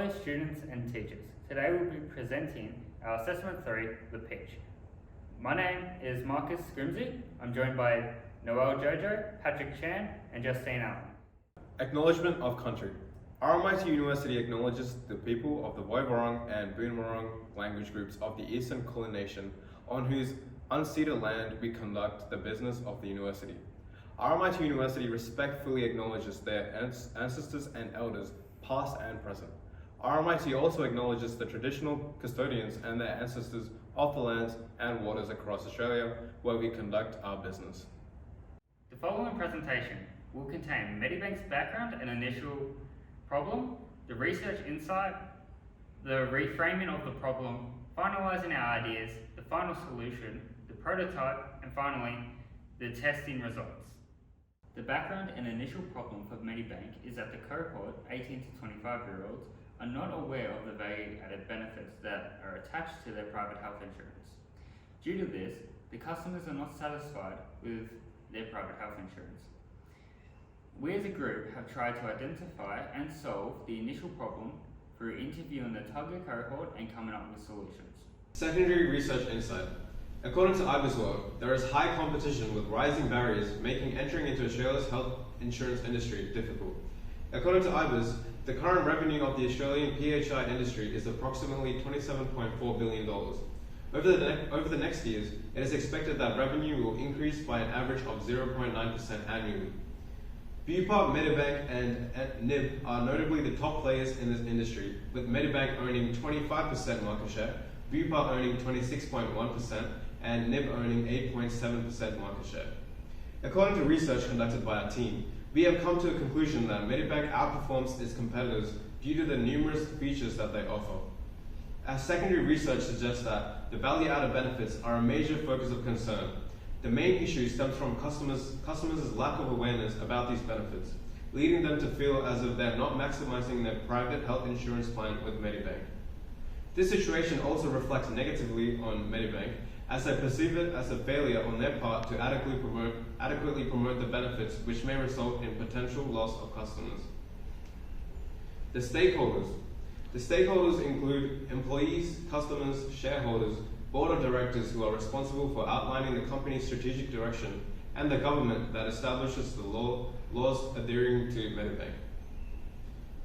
Fellow students and teachers, today we'll be presenting our Assessment 3, The Pitch. My name is Marcus Grimsey. I'm joined by Noel JOJO, Patrick Chan, and Justine Allen. Acknowledgement of country. RMIT University acknowledges the people of the Woiwurrung and Boonwurrung language groups of the Eastern Kulin Nation, on whose unceded land we conduct the business of the university. RMIT University respectfully acknowledges their ancestors and elders, past and present. RMIT also acknowledges the traditional custodians and their ancestors of the lands and waters across Australia where we conduct our business. The following presentation will contain Medibank's background and initial problem, the research insight, the reframing of the problem, finalising our ideas, the final solution, the prototype, and finally, the testing results. The background and initial problem for Medibank is that the cohort, 18 to 25-year-olds, are not aware of the value-added benefits that are attached to their private health insurance. Due to this, the customers are not satisfied with their private health insurance. We as a group have tried to identify and solve the initial problem through interviewing the target cohort and coming up with solutions. Secondary research insight. According to IBISWorld, there is high competition with rising barriers making entering into Australia's health insurance industry difficult. According to IBIS, the current revenue of the Australian PHI industry is approximately $27.4 billion. Over the next years, it is expected that revenue will increase by an average of 0.9% annually. Bupa, Medibank, and NIB are notably the top players in this industry, with Medibank owning 25% market share, Bupa owning 26.1%, and NIB owning 8.7% market share. According to research conducted by our team, we have come to a conclusion that Medibank outperforms its competitors due to the numerous features that they offer. Our secondary research suggests that the value-added benefits are a major focus of concern. The main issue stems from customers' lack of awareness about these benefits, leading them to feel as if they're not maximizing their private health insurance plan with Medibank. This situation also reflects negatively on Medibank, as they perceive it as a failure on their part to adequately promote the benefits, which may result in potential loss of customers. The stakeholders. The stakeholders include employees, customers, shareholders, board of directors who are responsible for outlining the company's strategic direction, and the government that establishes the laws adhering to Medibank.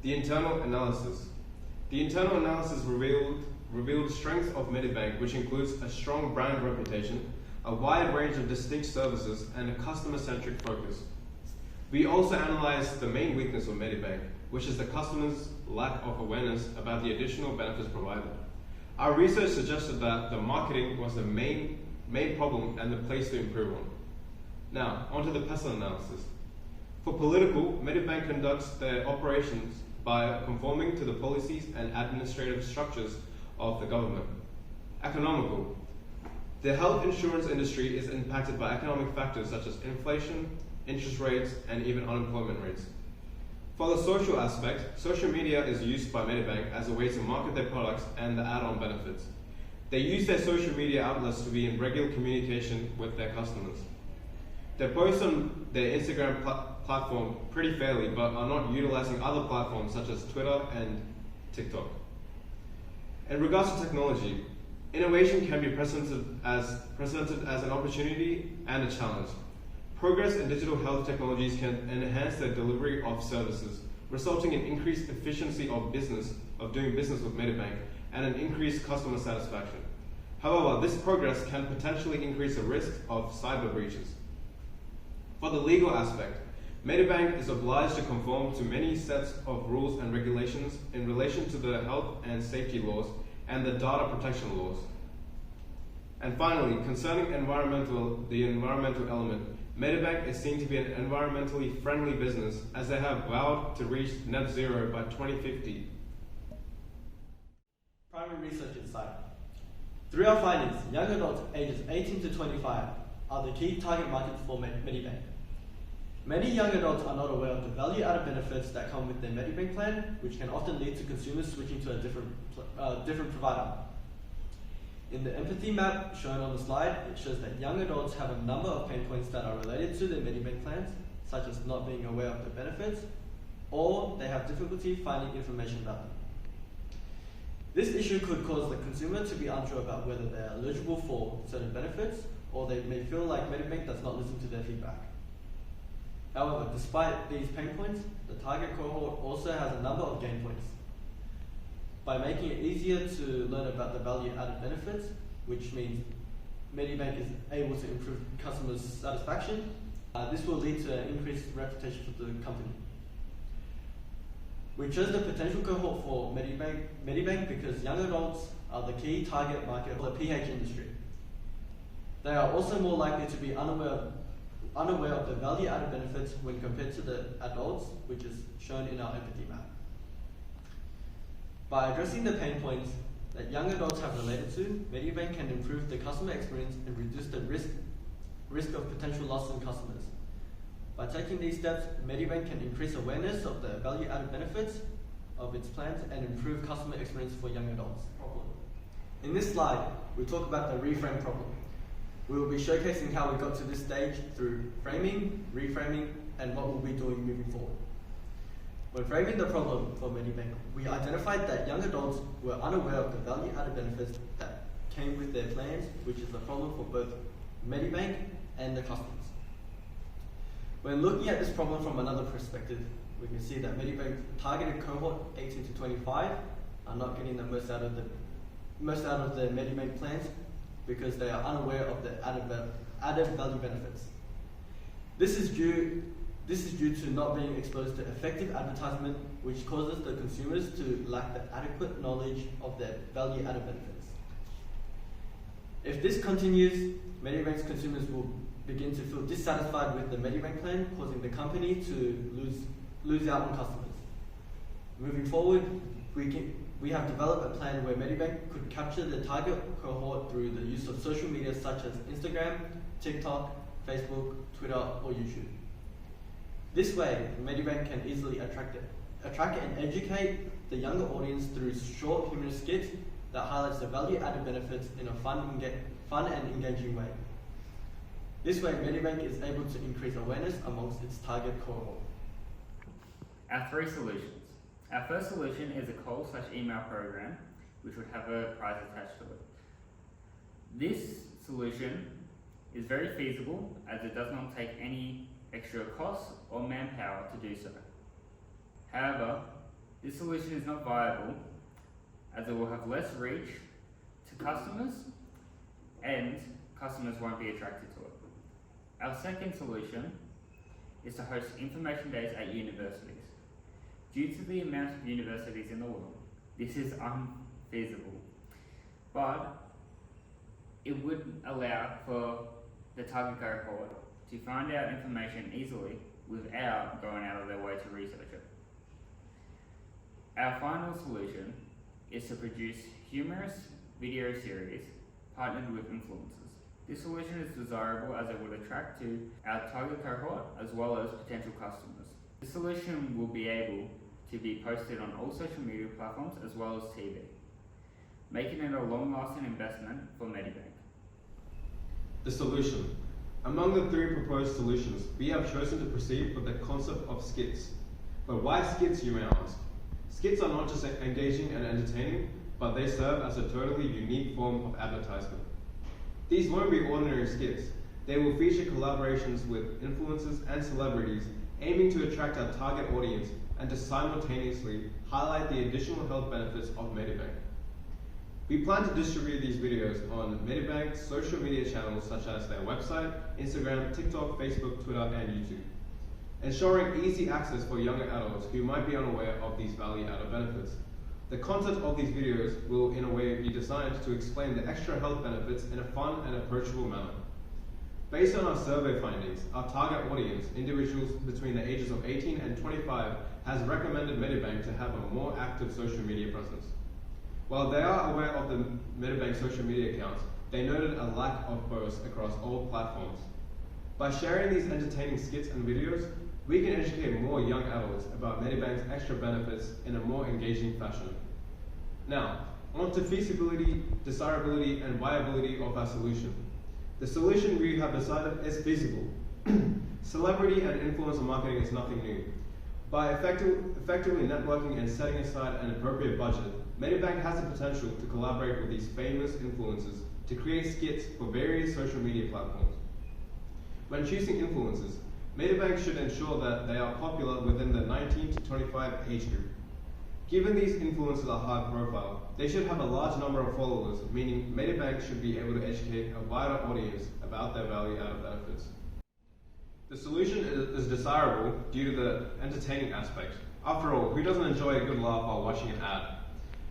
The internal analysis. The internal analysis revealed strengths of Medibank, which includes a strong brand reputation, a wide range of distinct services, and a customer-centric focus. We also analyzed the main weakness of Medibank, which is the customer's lack of awareness about the additional benefits provided. Our research suggested that the marketing was the main problem and the place to improve on. Now, onto the personal analysis. For political, Medibank conducts their operations by conforming to the policies and administrative structures of the government. Economical. The health insurance industry is impacted by economic factors such as inflation, interest rates, and even unemployment rates. For the social aspect, social media is used by Medibank as a way to market their products and the add-on benefits. They use their social media outlets to be in regular communication with their customers. They post on their Instagram platform pretty fairly, but are not utilizing other platforms such as Twitter and TikTok. In regards to technology, innovation can be presented as an opportunity and a challenge. Progress in digital health technologies can enhance the delivery of services, resulting in increased efficiency of doing business with Medibank and an increased customer satisfaction. However, this progress can potentially increase the risk of cyber breaches. For the legal aspect, Medibank is obliged to conform to many sets of rules and regulations in relation to the health and safety laws and the data protection laws. And finally, concerning the environmental element, Medibank is seen to be an environmentally friendly business as they have vowed to reach net zero by 2050. Primary research insight. Through our findings, young adults ages 18 to 25 are the key target market for Medibank. Many young adults are not aware of the value-added benefits that come with their Medibank plan, which can often lead to consumers switching to a different provider. In the empathy map shown on the slide, it shows that young adults have a number of pain points that are related to their Medibank plans, such as not being aware of the benefits, or they have difficulty finding information about them. This issue could cause the consumer to be unsure about whether they are eligible for certain benefits, or they may feel like Medibank does not listen to their feedback. However, despite these pain points, the target cohort also has a number of gain points. By making it easier to learn about the value-added benefits, which means Medibank is able to improve customers' satisfaction, this will lead to an increased reputation for the company. We chose the potential cohort for Medibank because young adults are the key target market for the PH industry. They are also more likely to be unaware of the value-added benefits when compared to the adults, which is shown in our empathy map. By addressing the pain points that young adults have related to, Medibank can improve the customer experience and reduce the risk of potential loss in customers. By taking these steps, Medibank can increase awareness of the value-added benefits of its plans and improve customer experience for young adults. In this slide, we talk about the reframe problem. We will be showcasing how we got to this stage through framing, reframing, and what we'll be doing moving forward. When framing the problem for Medibank, we identified that young adults were unaware of the value-added benefits that came with their plans, which is a problem for both Medibank and the customers. When looking at this problem from another perspective, we can see that Medibank's targeted cohort 18 to 25 are not getting the most out of the Medibank plans because they are unaware of the added value benefits. This is due to not being exposed to effective advertisement, which causes the consumers to lack the adequate knowledge of their value-added benefits. If this continues, Medibank's consumers will begin to feel dissatisfied with the Medibank plan, causing the company to lose out on customers. Moving forward, we have developed a plan where Medibank could capture the target cohort through the use of social media such as Instagram, TikTok, Facebook, Twitter, or YouTube. This way, Medibank can easily attract and educate the younger audience through short humorous skits that highlights the value-added benefits in a fun and engaging way. This way, Medibank is able to increase awareness amongst its target cohort. Our three solutions. Our first solution is a call/email program, which would have a prize attached to it. This solution is very feasible as it does not take any extra costs or manpower to do so. However, this solution is not viable as it will have less reach to customers and customers won't be attracted to it. Our second solution is to host information days at universities. Due to the amount of universities in the world, this is unfeasible, but it would allow for the target cohort to find out information easily without going out of their way to research it. Our final solution is to produce humorous video series partnered with influencers. This solution is desirable as it would attract to our target cohort as well as potential customers. This solution will be able to be posted on all social media platforms as well as TV, making it a long-lasting investment for Medibank. The solution. Among the three proposed solutions, we have chosen to proceed with the concept of skits. But why skits, you may ask? Skits are not just engaging and entertaining, but they serve as a totally unique form of advertisement. These won't be ordinary skits. They will feature collaborations with influencers and celebrities aiming to attract our target audience and to simultaneously highlight the additional health benefits of Medibank. We plan to distribute these videos on Medibank's social media channels such as their website, Instagram, TikTok, Facebook, Twitter, and YouTube, ensuring easy access for younger adults who might be unaware of these value-added benefits. The content of these videos will, in a way, be designed to explain the extra health benefits in a fun and approachable manner. Based on our survey findings, our target audience, individuals between the ages of 18 and 25, has recommended Medibank to have a more active social media presence. While they are aware of the Medibank social media accounts, they noted a lack of posts across all platforms. By sharing these entertaining skits and videos, we can educate more young adults about Medibank's extra benefits in a more engaging fashion. Now, on to feasibility, desirability, and viability of our solution. The solution we have decided is feasible. Celebrity and influencer marketing is nothing new. By effectively networking and setting aside an appropriate budget, Medibank has the potential to collaborate with these famous influencers to create skits for various social media platforms. When choosing influencers, Medibank should ensure that they are popular within the 19 to 25 age group. Given these influencers are high profile, they should have a large number of followers, meaning Medibank should be able to educate a wider audience about their value-added benefits. The solution is desirable due to the entertaining aspect. After all, who doesn't enjoy a good laugh while watching an ad?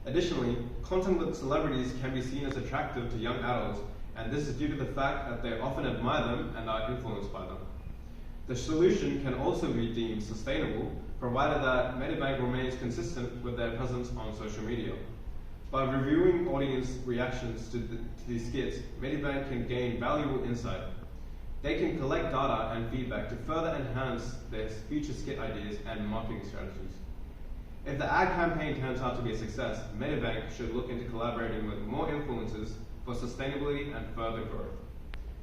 Additionally, content with celebrities can be seen as attractive to young adults, and this is due to the fact that they often admire them and are influenced by them. The solution can also be deemed sustainable, provided that Medibank remains consistent with their presence on social media. By reviewing audience reactions to these skits, Medibank can gain valuable insight. They can collect data and feedback to further enhance their future skit ideas and marketing strategies. If the ad campaign turns out to be a success, Medibank should look into collaborating with more influencers for sustainability and further growth.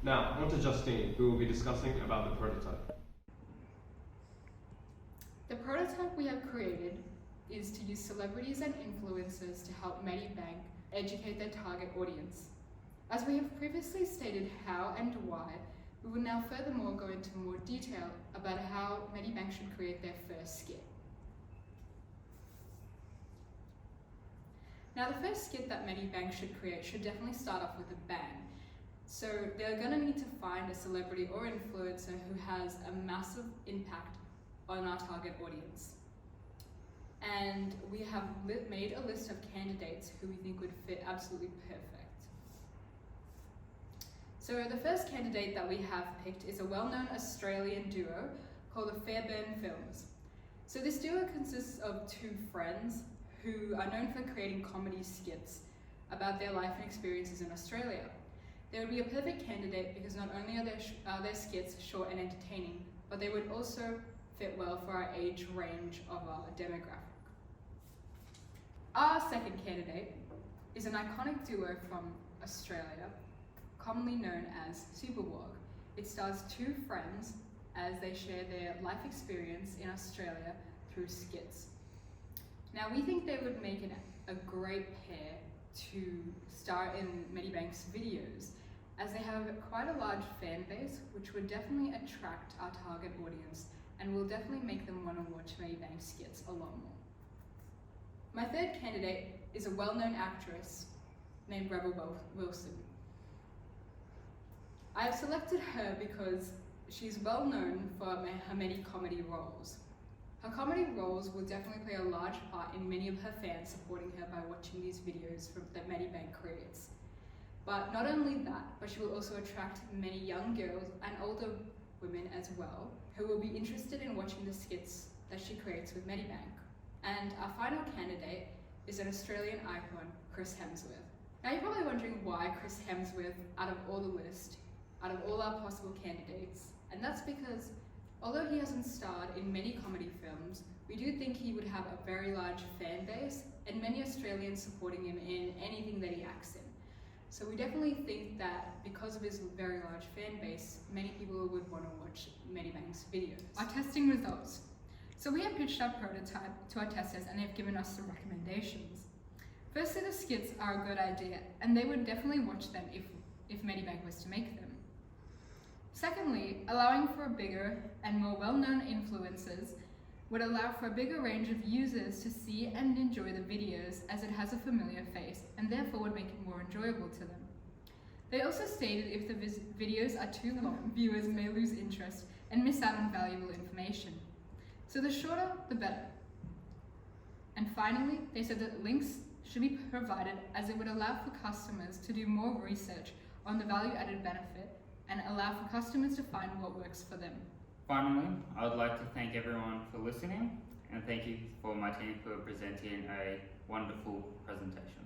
Now, on to Justine, who will be discussing about the prototype. The prototype we have created is to use celebrities and influencers to help Medibank educate their target audience. As we have previously stated how and why, we will now furthermore go into more detail about how Medibank should create their first skit. Now, the first skit that Medibank should create should definitely start off with a bang. So they're going to need to find a celebrity or influencer who has a massive impact on our target audience. And we have made a list of candidates who we think would fit absolutely perfect. So the first candidate that we have picked is a well-known Australian duo called the Fairbairn Films. So this duo consists of two friends who are known for creating comedy skits about their life and experiences in Australia. They would be a perfect candidate because not only are their skits short and entertaining, but they would also fit well for our age range of our demographic. Our second candidate is an iconic duo from Australia, commonly known as Superwog. It stars two friends as they share their life experience in Australia through skits. Now, we think they would make a great pair to star in Medibank's videos, as they have quite a large fan base, which would definitely attract our target audience and will definitely make them want to watch Medibank skits a lot more. My third candidate is a well-known actress named Rebel Wilson. I have selected her because she's well known for her many comedy roles. Her comedy roles will definitely play a large part in many of her fans supporting her by watching these videos that Medibank creates. But not only that, but she will also attract many young girls and older women as well, who will be interested in watching the skits that she creates with Medibank. And our final candidate is an Australian icon, Chris Hemsworth. Now you're probably wondering why Chris Hemsworth out of all our possible candidates, and that's because although he hasn't starred in many comedy films, we do think he would have a very large fan base and many Australians supporting him in anything that he acts in. So we definitely think that because of his very large fan base, many people would want to watch Medibank's videos. Our testing results. So we have pitched our prototype to our testers and they've given us some recommendations. Firstly, the skits are a good idea and they would definitely watch them if Medibank was to make them. Secondly, allowing for bigger and more well-known influencers would allow for a bigger range of users to see and enjoy the videos, as it has a familiar face and therefore would make it more enjoyable to them. They also stated if the videos are too long, viewers may lose interest and miss out on valuable information. So the shorter, the better. And finally, they said that links should be provided, as it would allow for customers to do more research on the value-added benefit and allow for customers to find what works for them. Finally, I would like to thank everyone for listening, and thank you for my team for presenting a wonderful presentation.